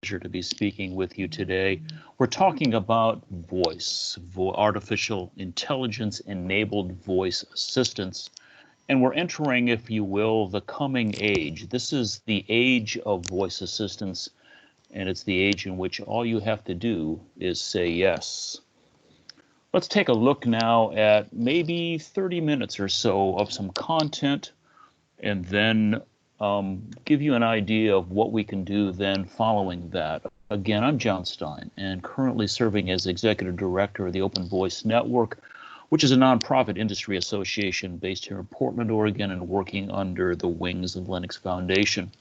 to be speaking with you today. We're talking about voice, artificial intelligence enabled voice assistants. And we're entering, if you will, the coming age. This is the age of voice assistants, and it's the age in which all you have to do is say yes. Let's take a look now at maybe 30 minutes or so of some content, and then give you an idea of what we can do then following that. Again, I'm Jon Stine, and currently serving as Executive Director of the Open Voice Network, which is a nonprofit industry association based here in Portland, Oregon, and working under the wings of Linux Foundation.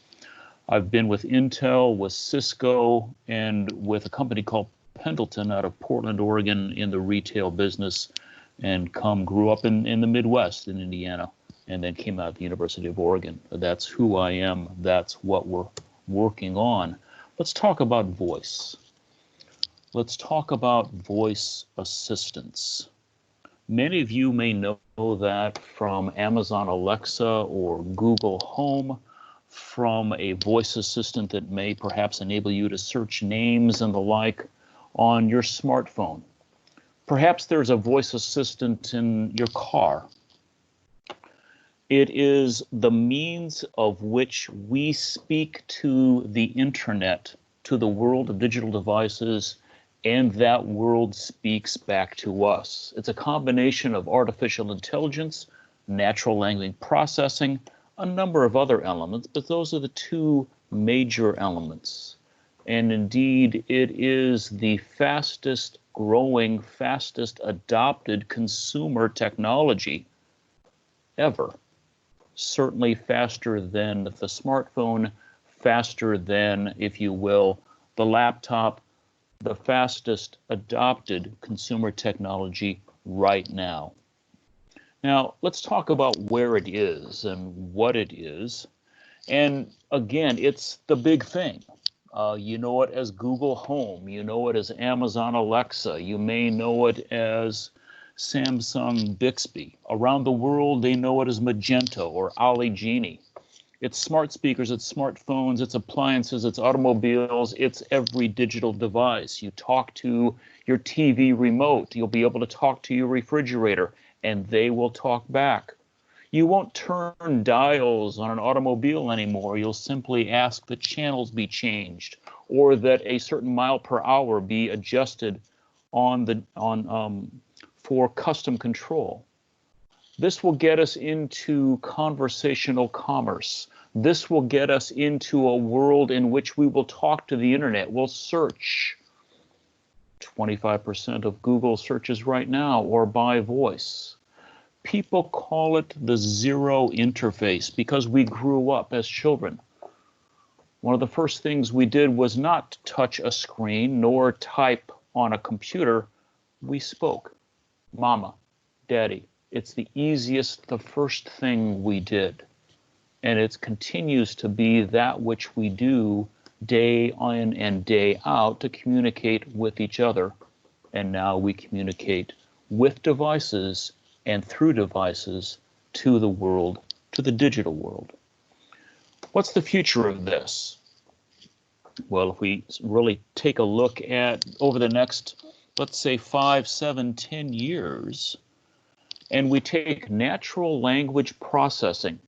I've been with Intel, with Cisco, and with a company called Pendleton out of Portland, Oregon, in the retail business, and grew up in the Midwest in Indiana, and then came out of the University of Oregon. That's who I am. That's what we're working on. Let's talk about voice. Let's talk about voice assistants. Many of you may know that from Amazon Alexa or Google Home, from a voice assistant that may perhaps enable you to search names and the like on your smartphone. Perhaps there's a voice assistant in your car. It is the means of which we speak to the internet, to the world of digital devices, and that world speaks back to us. It's a combination of artificial intelligence, natural language processing, a number of other elements, but those are the two major elements. And indeed, it is the fastest growing, fastest adopted consumer technology ever. Certainly faster than the smartphone, faster than, if you will, the laptop, the fastest adopted consumer technology right now. Now, let's talk about where it is and what it is. And again, it's the big thing. You know it as Google Home. You know it as Amazon Alexa. You may know it as Samsung Bixby. Around the world, they know it as Magento or Ali Genie. It's smart speakers, it's smartphones, it's appliances, it's automobiles, it's every digital device. You talk to your TV remote, you'll be able to talk to your refrigerator, and they will talk back. You won't turn dials on an automobile anymore. You'll simply ask that channels be changed or that a certain mile per hour be adjusted for custom control. This will get us into conversational commerce. This will get us into a world in which we will talk to the internet. We'll search 25% of Google searches right now, or by voice. People call it the zero interface because we grew up as children. One of the first things we did was not touch a screen nor type on a computer. We spoke. Mama, Daddy. It's the easiest, the first thing we did. And it continues to be that which we do day in and day out to communicate with each other. And now we communicate with devices and through devices to the world, to the digital world. What's the future of this? Well, if we really take a look at over the next, let's say 5, 7, 10 years, and we take natural language processing,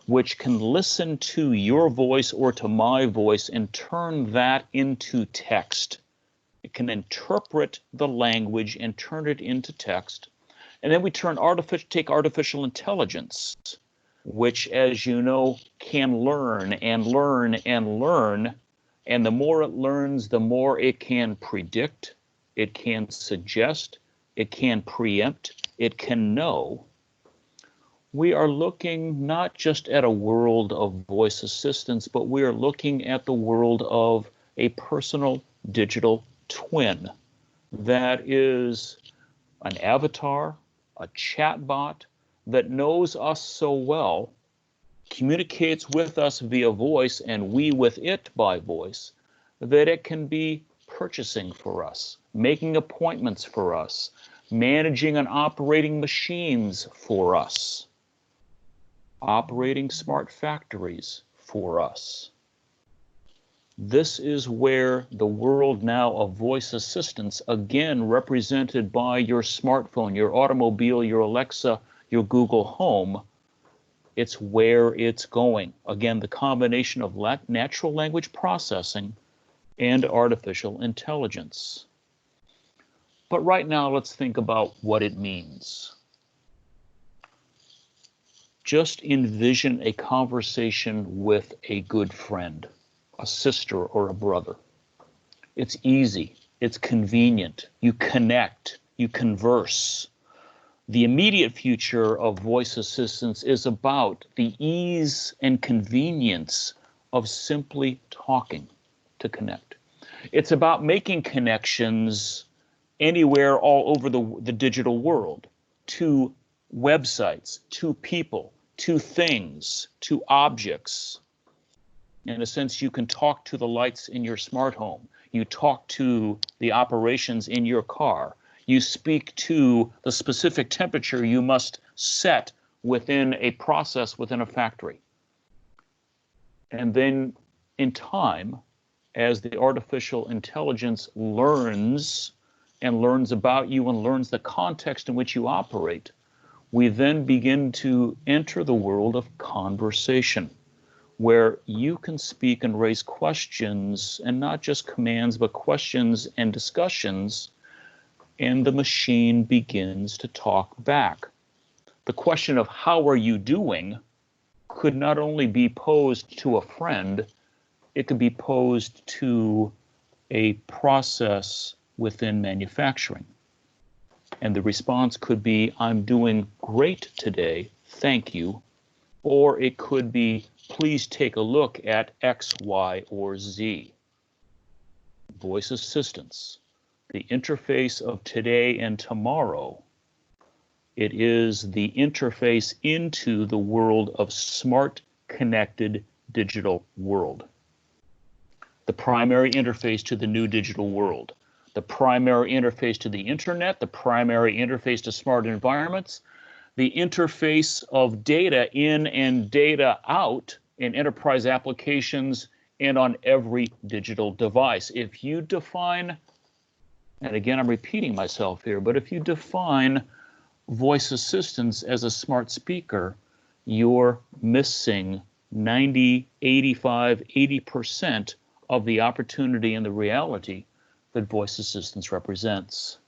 which can listen to your voice or to my voice and turn that into text. It can interpret the language and turn it into text. And then we take artificial intelligence, which, as you know, can learn and learn and learn. And the more it learns, the more it can predict, it can suggest, it can preempt, it can know. We are looking not just at a world of voice assistants, but we are looking at the world of a personal digital twin that is an avatar, a chatbot that knows us so well, communicates with us via voice and we with it by voice, that it can be purchasing for us, making appointments for us, managing and operating machines for us, operating smart factories for us. This is where the world now of voice assistants, again represented by your smartphone, your automobile, your Alexa, your Google Home, it's where it's going. Again, the combination of natural language processing and artificial intelligence. But right now, let's think about what it means. Just envision a conversation with a good friend, a sister or a brother. It's easy, it's convenient, you connect, you converse. The immediate future of voice assistants is about the ease and convenience of simply talking to connect. It's about making connections anywhere all over the digital world, to websites, to people, to things, to objects. In a sense, you can talk to the lights in your smart home. You talk to the operations in your car. You speak to the specific temperature you must set within a process within a factory. And then in time, as the artificial intelligence learns and learns about you and learns the context in which you operate, we then begin to enter the world of conversation, where you can speak and raise questions, and not just commands, but questions and discussions, and the machine begins to talk back. The question of how are you doing could not only be posed to a friend, it could be posed to a process within manufacturing. And the response could be, I'm doing great today, thank you. Or it could be, please take a look at X, Y, or Z. Voice assistants, the interface of today and tomorrow. It is the interface into the world of smart, connected, digital world. The primary interface to the new digital world. The primary interface to the internet, the primary interface to smart environments, the interface of data in and data out in enterprise applications and on every digital device. If you define, and again, I'm repeating myself here, but if you define voice assistants as a smart speaker, you're missing 90, 85, 80% of the opportunity and the reality that voice assistance represents.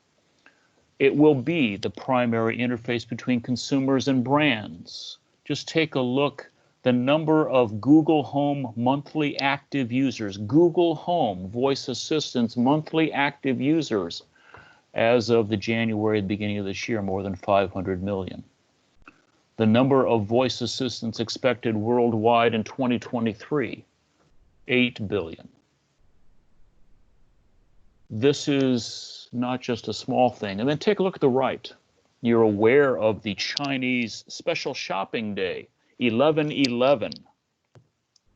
It will be the primary interface between consumers and brands. Just take a look, the number of Google Home monthly active users, Google Home voice assistants monthly active users, as of the January, beginning of this year, more than 500 million. The number of voice assistants expected worldwide in 2023, 8 billion. This is not just a small thing. And then take a look at the right. You're aware of the Chinese special shopping day, 11/11.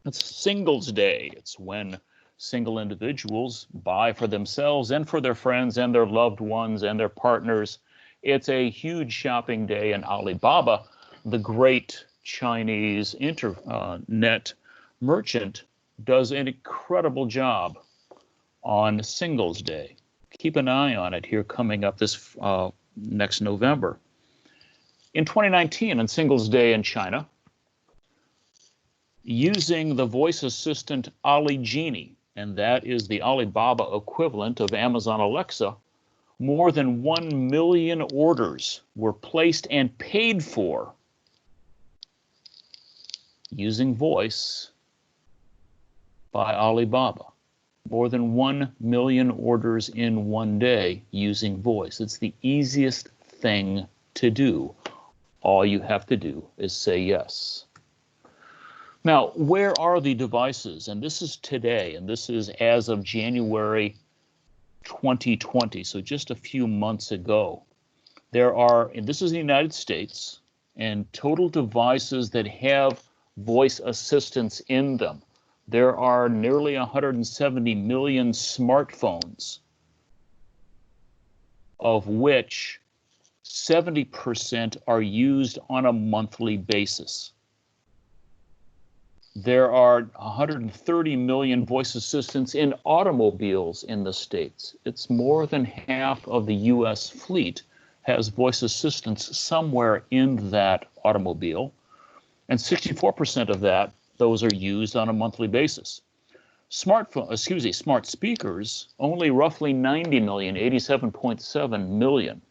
It's Singles Day. It's when single individuals buy for themselves and for their friends and their loved ones and their partners. It's a huge shopping day, and Alibaba, the great Chinese internet merchant, does an incredible job on Singles Day. Keep an eye on it here coming up this next November. In 2019, on Singles Day in China, using the voice assistant Ali Genie, and that is the Alibaba equivalent of Amazon Alexa, more than 1 million orders were placed and paid for using voice by Alibaba. More than 1 million orders in one day using voice. It's the easiest thing to do. All you have to do is say yes. Now, where are the devices? And this is today, and this is as of January 2020, so just a few months ago. There are, and this is the United States, and total devices that have voice assistants in them. There are nearly 170 million smartphones, of which 70% are used on a monthly basis. There are 130 million voice assistants in automobiles in the States. It's more than half of the US fleet has voice assistants somewhere in that automobile. And 64% of those are used on a monthly basis. Smart speakers, only roughly 90 million, 87.7 million,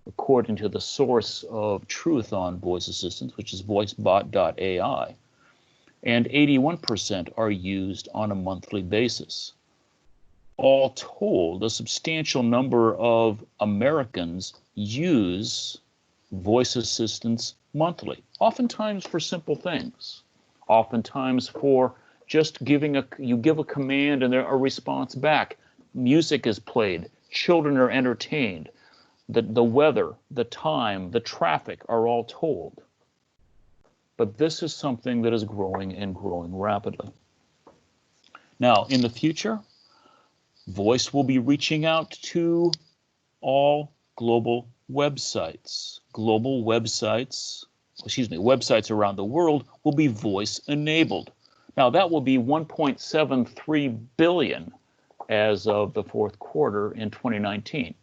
according to the source of truth on voice assistants, which is voicebot.ai. And 81% are used on a monthly basis. All told, a substantial number of Americans use voice assistants monthly, oftentimes for simple things, oftentimes for just you give a command and there a response back. Music is played, children are entertained, the weather, the time, the traffic are all told. But this is something that is growing and growing rapidly. Now, in the future, voice will be reaching out to all global websites. Websites around the world will be voice enabled. Now, that will be 1.73 billion as of the fourth quarter in 2019.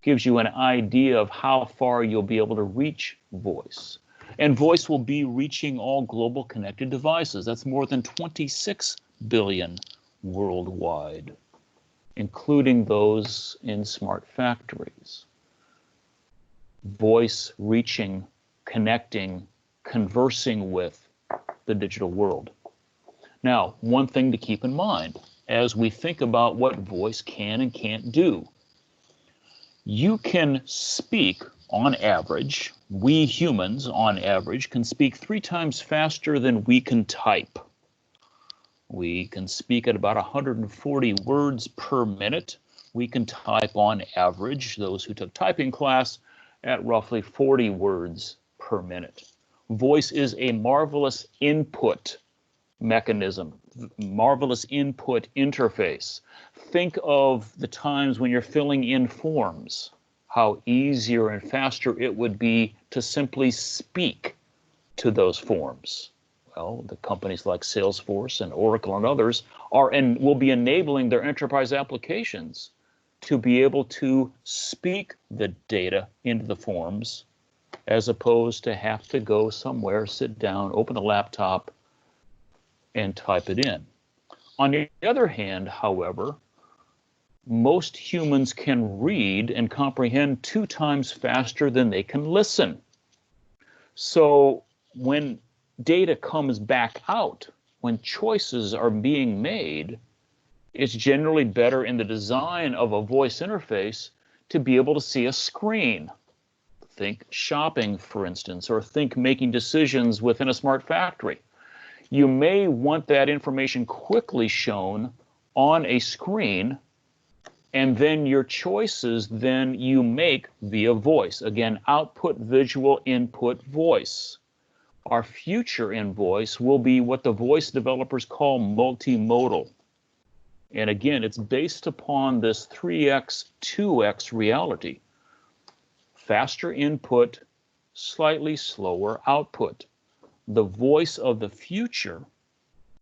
Gives you an idea of how far you'll be able to reach voice. And voice will be reaching all global connected devices. That's more than 26 billion worldwide, including those in smart factories. Voice reaching, connecting, conversing with the digital world. Now, one thing to keep in mind as we think about what voice can and can't do. You can speak on average, we humans on average can speak 3 times faster than we can type. We can speak at about 140 words per minute. We can type on average, those who took typing class, at roughly 40 words per minute. Voice is a marvelous input mechanism, marvelous input interface. Think of the times when you're filling in forms, how easier and faster it would be to simply speak to those forms. Well, the companies like Salesforce and Oracle and others will be enabling their enterprise applications to be able to speak the data into the forms as opposed to have to go somewhere, sit down, open a laptop, and type it in. On the other hand, however, most humans can read and comprehend 2 times faster than they can listen. So when data comes back out, when choices are being made, it's generally better in the design of a voice interface to be able to see a screen. Think shopping, for instance, or think making decisions within a smart factory. You may want that information quickly shown on a screen, and then your choices then you make via voice. Again, output visual, input voice. Our future in voice will be what the voice developers call multimodal. And again, it's based upon this 3x, 2x reality. Faster input, slightly slower output. The voice of the future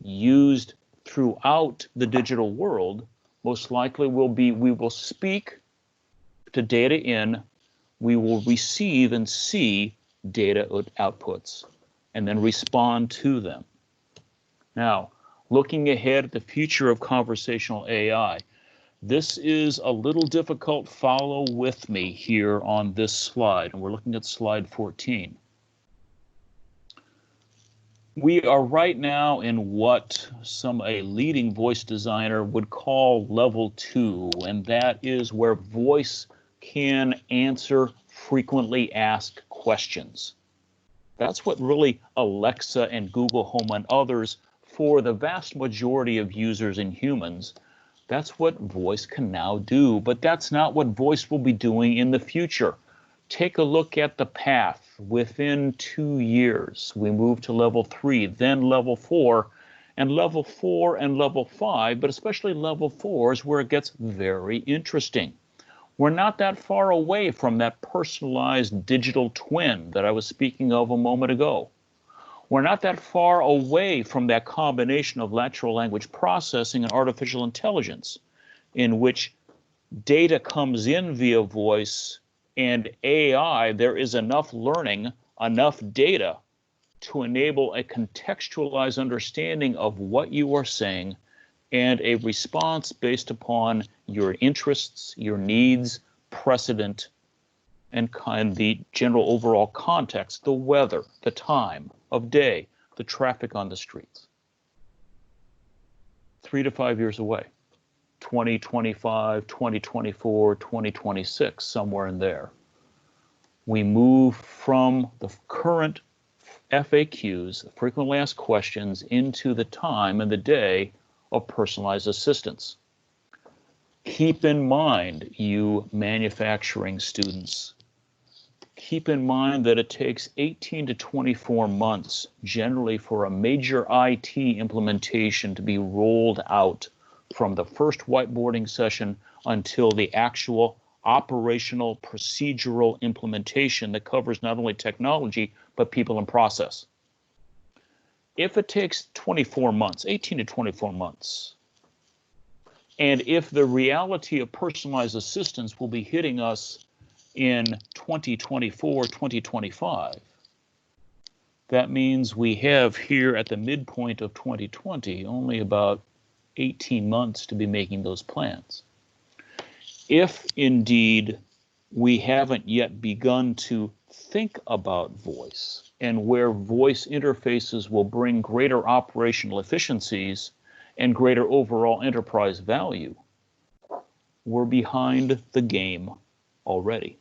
used throughout the digital world most likely will be, we will speak to data in, we will receive and see data outputs, and then respond to them. Now, looking ahead at the future of conversational AI, this is a little difficult. Follow with me here on this slide, and we're looking at slide 14. We are right now in what a leading voice designer would call level 2, and that is where voice can answer frequently asked questions. That's what really Alexa and Google Home and others, for the vast majority of users and humans, that's what voice can now do, but that's not what voice will be doing in the future. Take a look at the path. Within 2 years, we move to level 3, then level 4, and level 4 and level 5, but especially level 4 is where it gets very interesting. We're not that far away from that personalized digital twin that I was speaking of a moment ago. We're not that far away from that combination of natural language processing and artificial intelligence, in which data comes in via voice and AI. There is enough learning, enough data to enable a contextualized understanding of what you are saying and a response based upon your interests, your needs, precedent, and the general overall context, the weather, the time of day, the traffic on the streets. 3 to 5 years away, 2025, 2024, 2026, somewhere in there. We move from the current FAQs, frequently asked questions, into the time and the day of personalized assistance. Keep in mind, you manufacturing students, keep in mind that it takes 18 to 24 months generally for a major IT implementation to be rolled out from the first whiteboarding session until the actual operational procedural implementation that covers not only technology, but people and process. If it takes 24 months, 18 to 24 months, and if the reality of personalized assistance will be hitting us in 2024, 2025, that means we have here at the midpoint of 2020 only about 18 months to be making those plans. If indeed we haven't yet begun to think about voice and where voice interfaces will bring greater operational efficiencies and greater overall enterprise value, we're behind the game already.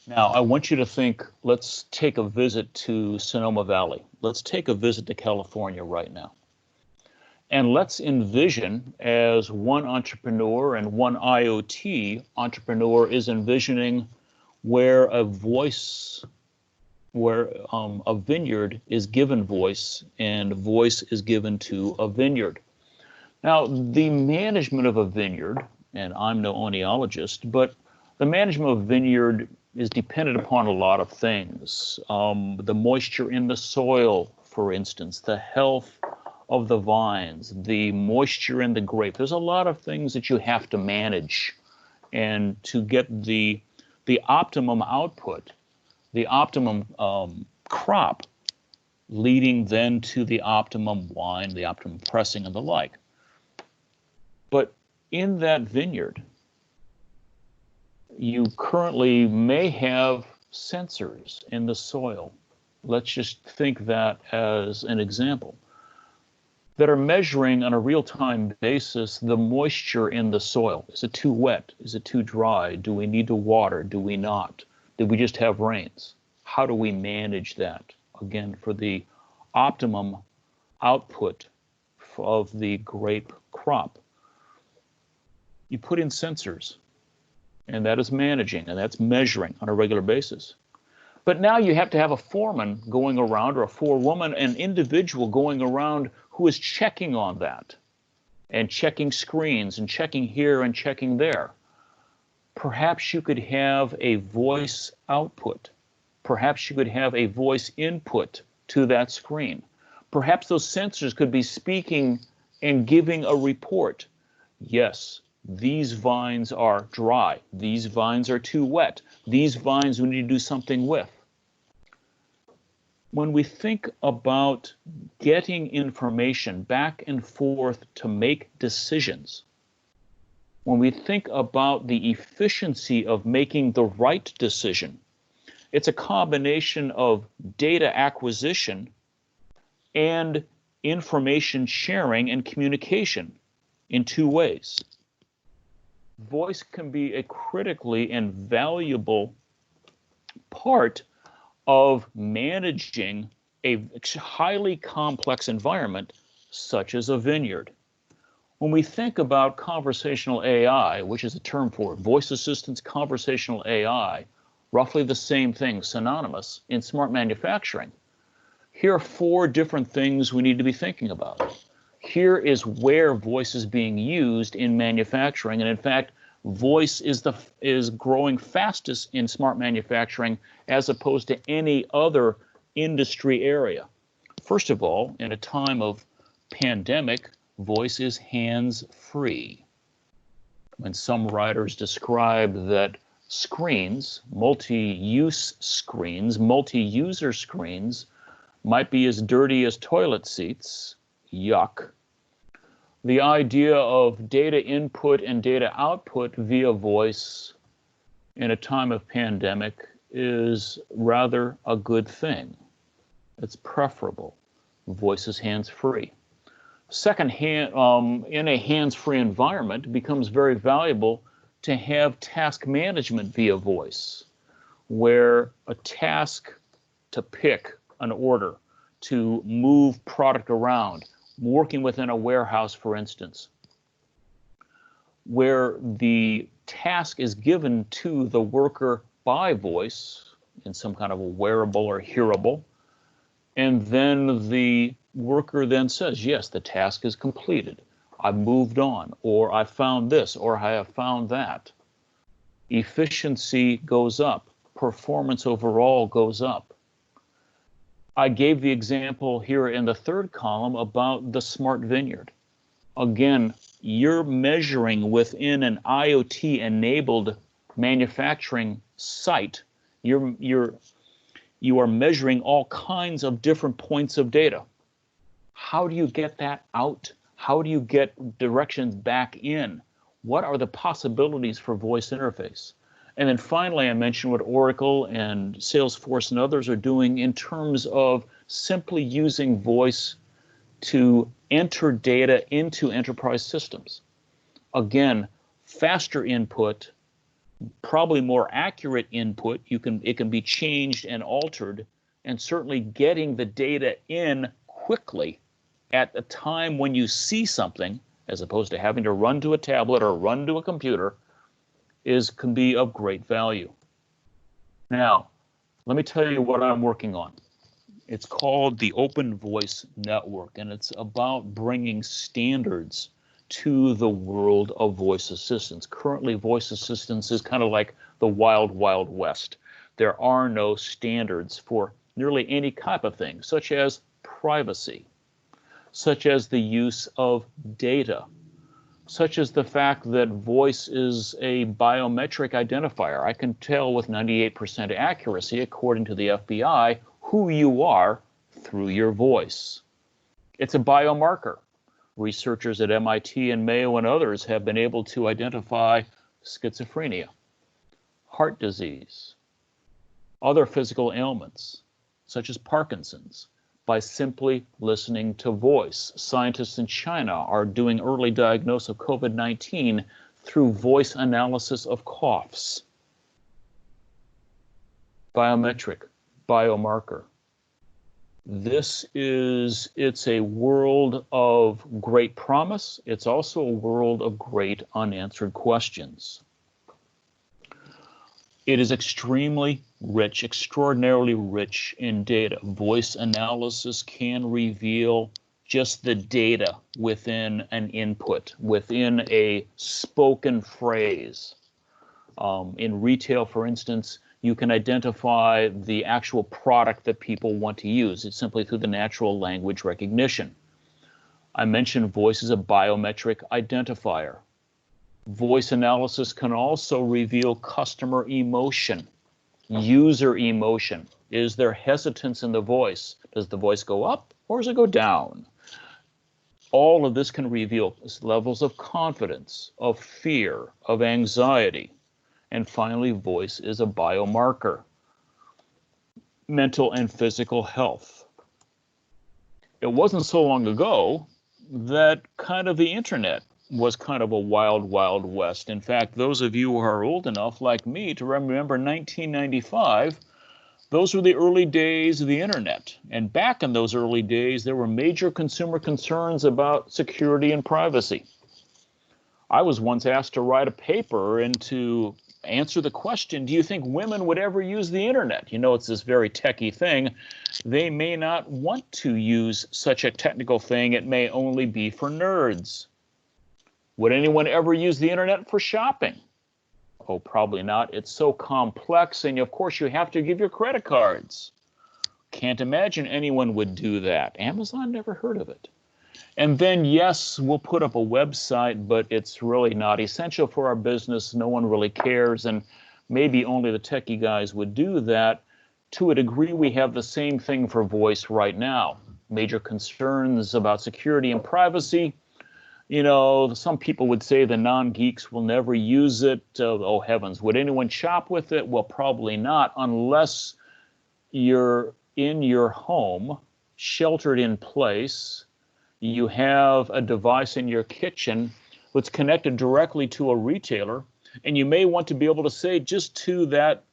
Now, I want you to think, let's take a visit to Sonoma Valley. Let's take a visit to California right now. And let's envision, as one entrepreneur and one IoT entrepreneur is envisioning where a voice, where a vineyard is given voice and voice is given to a vineyard. Now, the management of a vineyard, and I'm no oenologist, but the management of a vineyard is dependent upon a lot of things. The moisture in the soil, for instance, the health of the vines, the moisture in the grape. There's a lot of things that you have to manage, and to get the optimum output, the optimum crop, leading then to the optimum wine, the optimum pressing, and the like. But in that vineyard, you currently may have sensors in the soil. Let's just think that as an example, that are measuring on a real-time basis the moisture in the soil. Is it too wet? Is it too dry? Do we need to water? Do we not? Did we just have rains? How do we manage that, again, for the optimum output of the grape crop? You put in sensors, and that is managing, and that's measuring on a regular basis. But now you have to have a foreman going around, or a forewoman, an individual going around who is checking on that, and checking screens, and checking here and checking there. Perhaps you could have a voice output. Perhaps you could have a voice input to that screen. Perhaps those sensors could be speaking and giving a report. Yes, these vines are dry. These vines are too wet. These vines we need to do something with. When we think about getting information back and forth to make decisions, when we think about the efficiency of making the right decision, it's a combination of data acquisition and information sharing and communication in two ways. Voice can be a critically and valuable part of managing a highly complex environment such as a vineyard. When we think about conversational AI, which is a term for voice assistance, conversational AI, roughly the same thing, synonymous in smart manufacturing, here are 4 different things we need to be thinking about. Here is where voice is being used in manufacturing, and in fact, Voice is growing fastest in smart manufacturing as opposed to any other industry area. First of all, in a time of pandemic, voice is hands-free. When some writers describe that screens, multi-use screens, multi-user screens, might be as dirty as toilet seats, yuck. The idea of data input and data output via voice in a time of pandemic is rather a good thing. It's preferable. Voice is hands-free. Second, in a hands-free environment, it becomes very valuable to have task management via voice, where a task to pick an order, to move product around, working within a warehouse, for instance, where the task is given to the worker by voice in some kind of a wearable or hearable, and then the worker then says, yes, the task is completed. I've moved on, or I found this, or I have found that. Efficiency goes up. Performance overall goes up. I gave the example here in the third column about the smart vineyard. Again, you're measuring within an IoT-enabled manufacturing site. You are measuring all kinds of different points of data. How do you get that out? How do you get directions back in? What are the possibilities for voice interface? And then finally, I mentioned what Oracle and Salesforce and others are doing in terms of simply using voice to enter data into enterprise systems. Again, faster input, probably more accurate input. It can be changed and altered, and certainly getting the data in quickly at a time when you see something, as opposed to having to run to a tablet or run to a computer, can be of great value. Now, let me tell you what I'm working on. It's called the Open Voice Network, and it's about bringing standards to the world of voice assistants. Currently, voice assistants is kind of like the wild, wild west. There are no standards for nearly any type of thing, such as privacy, such as the use of data, such as the fact that voice is a biometric identifier. I can tell with 98% accuracy, according to the FBI, who you are through your voice. It's a biomarker. Researchers at MIT and Mayo and others have been able to identify schizophrenia, heart disease, other physical ailments, such as Parkinson's, by simply listening to voice. Scientists in China are doing early diagnosis of COVID-19 through voice analysis of coughs. Biometric, biomarker. It's a world of great promise. It's also a world of great unanswered questions. It is extremely rich, extraordinarily rich in data. Voice analysis can reveal just the data within an input, within a spoken phrase. In retail, for instance, you can identify the actual product that people want to use. It's simply through the natural language recognition. I mentioned voice is a biometric identifier. Voice analysis can also reveal customer emotion, user emotion. Is there hesitance in the voice? Does the voice go up or does it go down? All of this can reveal levels of confidence, of fear, of anxiety. And finally, voice is a biomarker, mental and physical health. It wasn't so long ago that kind of the internet was kind of a wild, wild west. In fact, those of you who are old enough like me to remember 1995, those were the early days of the internet. And back in those early days, there were major consumer concerns about security and privacy. I was once asked to write a paper and to answer the question, do you think women would ever use the internet? You know, it's this very techie thing. They may not want to use such a technical thing. It may only be for nerds. Would anyone ever use the internet for shopping? Oh, probably not. It's so complex, and of course you have to give your credit cards. Can't imagine anyone would do that. Amazon, never heard of it. And then, yes, we'll put up a website, but it's really not essential for our business. No one really cares, and maybe only the techie guys would do that. To a degree, we have the same thing for voice right now. Major concerns about security and privacy. You know, some people would say the non-geeks will never use it. Oh, heavens, would anyone shop with it? Well, probably not, unless you're in your home, sheltered in place. You have a device in your kitchen that's connected directly to a retailer, and you may want to be able to say just to that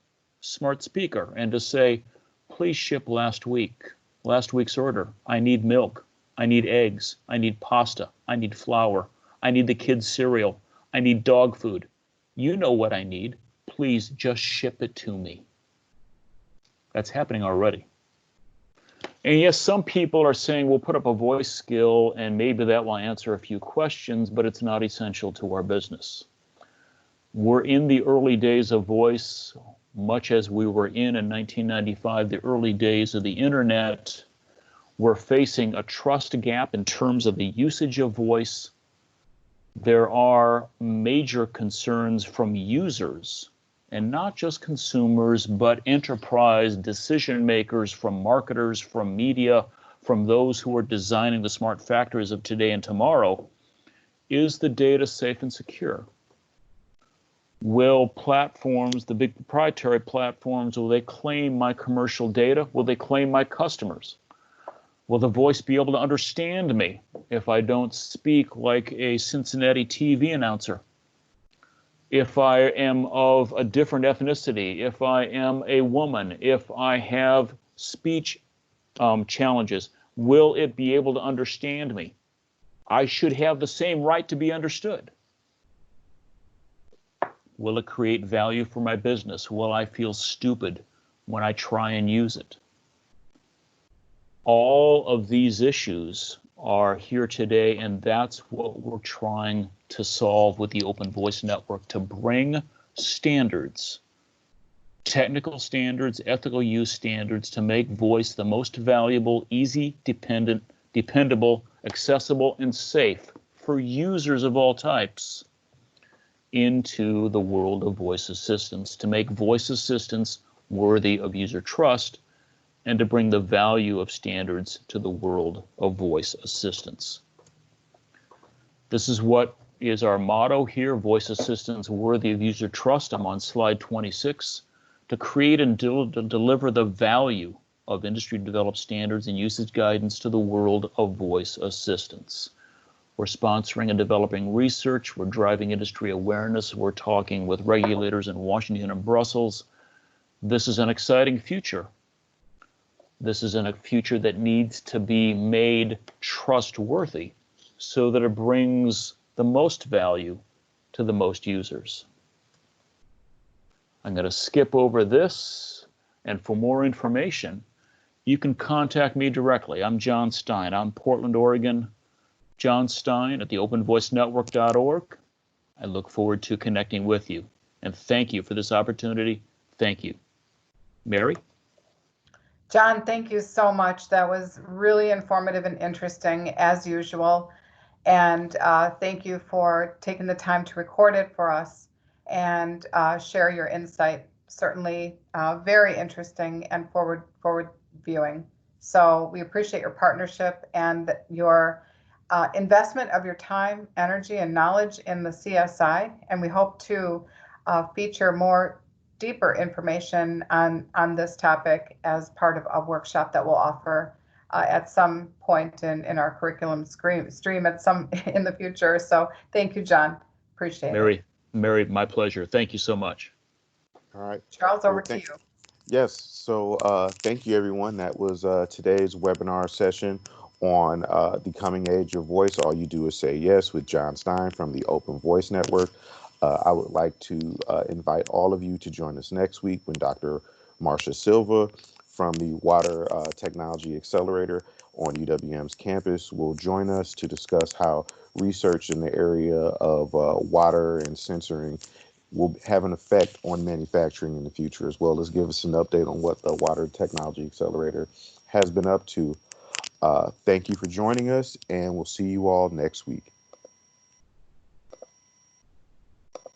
smart speaker and to say, please ship last week's order. I need milk. I need eggs. I need pasta. I need flour. I need the kids' cereal. I need dog food. You know what I need. Please just ship it to me. That's happening already. And yes, some people are saying we'll put up a voice skill and maybe that will answer a few questions, but it's not essential to our business. We're in the early days of voice, much as we were in 1995, the early days of the internet. We're facing a trust gap in terms of the usage of voice. There are major concerns from users, and not just consumers, but enterprise decision makers, from marketers, from media, from those who are designing the smart factories of today and tomorrow. Is the data safe and secure? Will platforms, the big proprietary platforms, will they claim my commercial data? Will they claim my customers? Will the voice be able to understand me if I don't speak like a Cincinnati TV announcer? If I am of a different ethnicity, if I am a woman, if I have speech challenges, will it be able to understand me? I should have the same right to be understood. Will it create value for my business? Will I feel stupid when I try and use it? All of these issues are here today, and that's what we're trying to solve with the Open Voice Network, to bring standards, technical standards, ethical use standards, to make voice the most valuable, easy, dependable, accessible, and safe for users of all types into the world of voice assistants, to make voice assistants worthy of user trust, and to bring the value of standards to the world of voice assistants. This is what is our motto here, voice assistants worthy of user trust. I'm on slide 26. To create and deliver the value of industry-developed standards and usage guidance to the world of voice assistants. We're sponsoring and developing research. We're driving industry awareness. We're talking with regulators in Washington and Brussels. This is an exciting future. This is in a future that needs to be made trustworthy so that it brings the most value to the most users. I'm going to skip over this, and for more information, you can contact me directly. I'm Jon Stine. I'm Portland, Oregon. Jon Stine at the openvoicenetwork.org. I look forward to connecting with you, and thank you for this opportunity. Thank you. Mary? Jon, thank you so much. That was really informative and interesting, as usual. And thank you for taking the time to record it for us and share your insight. Certainly very interesting and forward viewing. So we appreciate your partnership and your investment of your time, energy, and knowledge in the CSI. And we hope to feature more deeper information on this topic as part of a workshop that we'll offer at some point in our curriculum stream at some in the future. So thank you, Jon. Appreciate it. Mary, my pleasure. Thank you so much. All right. Charles, over to you. Yes. So thank you, everyone. That was today's webinar session on the coming age of voice. All you do is say yes with Jon Stine from the Open Voice Network. I would like to invite all of you to join us next week when Dr. Marcia Silva from the Water Technology Accelerator on UWM's campus will join us to discuss how research in the area of water and sensoring will have an effect on manufacturing in the future as well as give us an update on what the Water Technology Accelerator has been up to. Thank you for joining us, and we'll see you all next week.